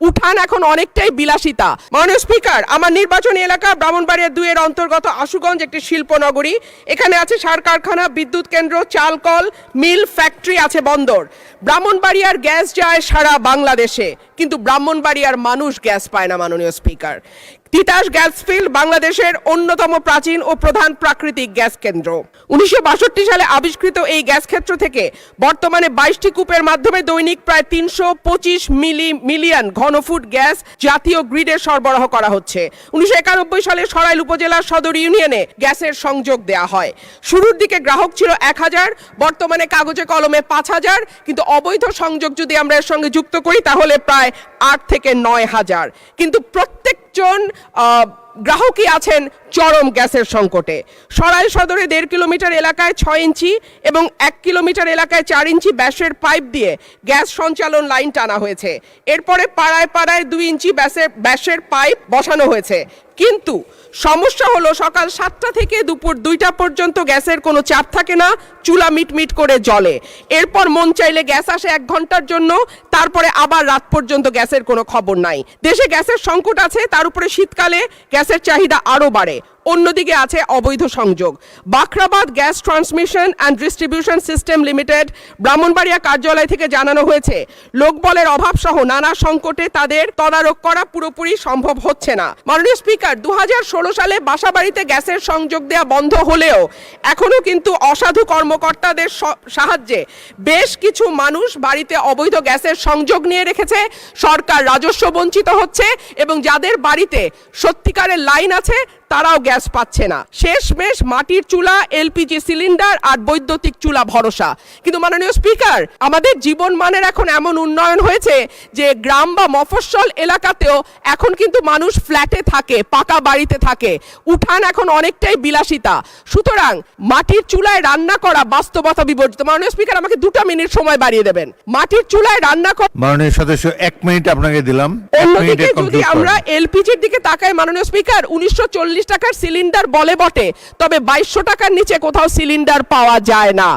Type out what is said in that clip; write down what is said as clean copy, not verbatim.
উঠান এখন অনেকটাই বিলাসিতা। মাননীয় স্পিকার, আমার নির্বাচনী এলাকা ব্রাহ্মণবাড়িয়া 2 এর অন্তর্গত আশুগঞ্জ একটি শিল্পনগরী। এখানে আছে সার কারখানা, বিদ্যুৎ কেন্দ্র, চাল কল, মিল, ফ্যাক্টরি, আছে বন্দর। ব্রাহ্মণবাড়িয়ার গ্যাস যায় সারা বাংলাদেশে, কিন্তু ব্রাহ্মণবাড়িয়ার মানুষ গ্যাস পায় না। মাননীয় স্পিকার, তিতাস গ্যাস ফিল্ড বাংলাদেশের অন্যতম প্রাচীন ও প্রধান প্রাকৃতিক গ্যাস কেন্দ্র। 1962 সালে আবিষ্কৃত এই গ্যাস ক্ষেত্র থেকে বর্তমানে 22টি কূপের মাধ্যমে দৈনিক প্রায় 325 মিলিয়ন ঘনফুট গ্যাস জাতীয় গ্রিডে সরবরাহ করা হচ্ছে। 1991 সালে সরাইল উপজেলার সদর ইউনিয়নে গ্যাসের সংযোগ দেয়া হয়। শুরুর দিকে গ্রাহক ছিল 1000, বর্তমানে কাগজে কলমে 5000, কিন্তু অবৈধ সংযোগ যদি আমরা এর সঙ্গে যুক্ত করি তাহলে প্রায় 8 থেকে 9000। কিন্তু প্রত্যেকজন গ্রাহকই আছেন চরম গ্যাসের সংকটে। সরাইল সদরে 1.5 কিলোমিটার এলাকায় 6 ইঞ্চি এবং 1 কিলোমিটার এলাকায় 4 ইঞ্চি ব্যাসের পাইপ দিয়ে গ্যাস সঞ্চালন লাইন টানা হয়েছে। এরপরে পাড়ায় পাড়ায় 2 ইঞ্চি ব্যাসের পাইপ বসানো হয়েছে। কিন্তু সমস্যা হলো সকাল 7টা থেকে দুপুর 2টা পর্যন্ত গ্যাসের কোনো চাপ থাকে না, চুলা মিটমিট করে জ্বলে। এরপর মন চাইলে গ্যাস আসে 1 ঘন্টার জন্য, তারপরে আবার রাত পর্যন্ত গ্যাসের কোনো খবর নাই। দেশে গ্যাসের সংকট আছে, তার উপরে শীতকালে গ্যাসের চাহিদা আরও বাড়ে। অন্যদিকে আছে অবৈধ সংযোগ। Bakhrabad gas transmission and distribution system limited Brahmanbaria কার্যালয় থেকে জানানো হয়েছে, লোকবলের অভাব সহ নানা সংকটে তাদের তদারক করা পুরোপুরি সম্ভব হচ্ছে না। মাননীয় স্পিকার, 2016 সালে বাসাবাড়িতে গ্যাসের সংযোগ দেওয়া বন্ধ হলেও এখনো কিন্তু অসাধু কর্মকর্তাদের সাহায্যে বেশ কিছু মানুষ বাড়িতে অবৈধ গ্যাসের সংযোগ নিয়ে রেখেছে। সরকার রাজস্ব বঞ্চিত হচ্ছে এবং যাদের বাড়িতে সত্যিকারের লাইন আছে তারাও গ্যাস পাচ্ছে না। শেষমেশ মাটির চুলা, এলপিজি সিলিন্ডার আর বৈদ্যুতিক চুলা ভরসা। কিন্তু মাননীয় স্পিকার, আমাদের জীবন মানের এখন এমন উন্নয়ন হয়েছে যে গ্রাম বা মফস্বল এলাকাতেও এখন কিন্তু মানুষ ফ্ল্যাটে থাকে, পাকা বাড়িতে থাকে। উঠান এখন অনেকটাই বিলাসিতা। সুতরাং মাটির চুলায় রান্না করা বাস্তবতা বিবর্জিত। মাননীয় স্পিকার, আমাকে 2টা মিনিট সময় বাড়িয়ে দেবেন। মাটির চুলায় রান্না করা, মাননীয় সদস্য 1 মিনিট আপনাকে দিলাম। অন্যদিকে যদি আমরা এলপিজির দিকে তাকাই মাননীয় স্পিকার, 1940 টাকার সিলিন্ডার বলে বটে, তবে 2200 টাকার নিচে কোথাও সিলিন্ডার পাওয়া যায় না।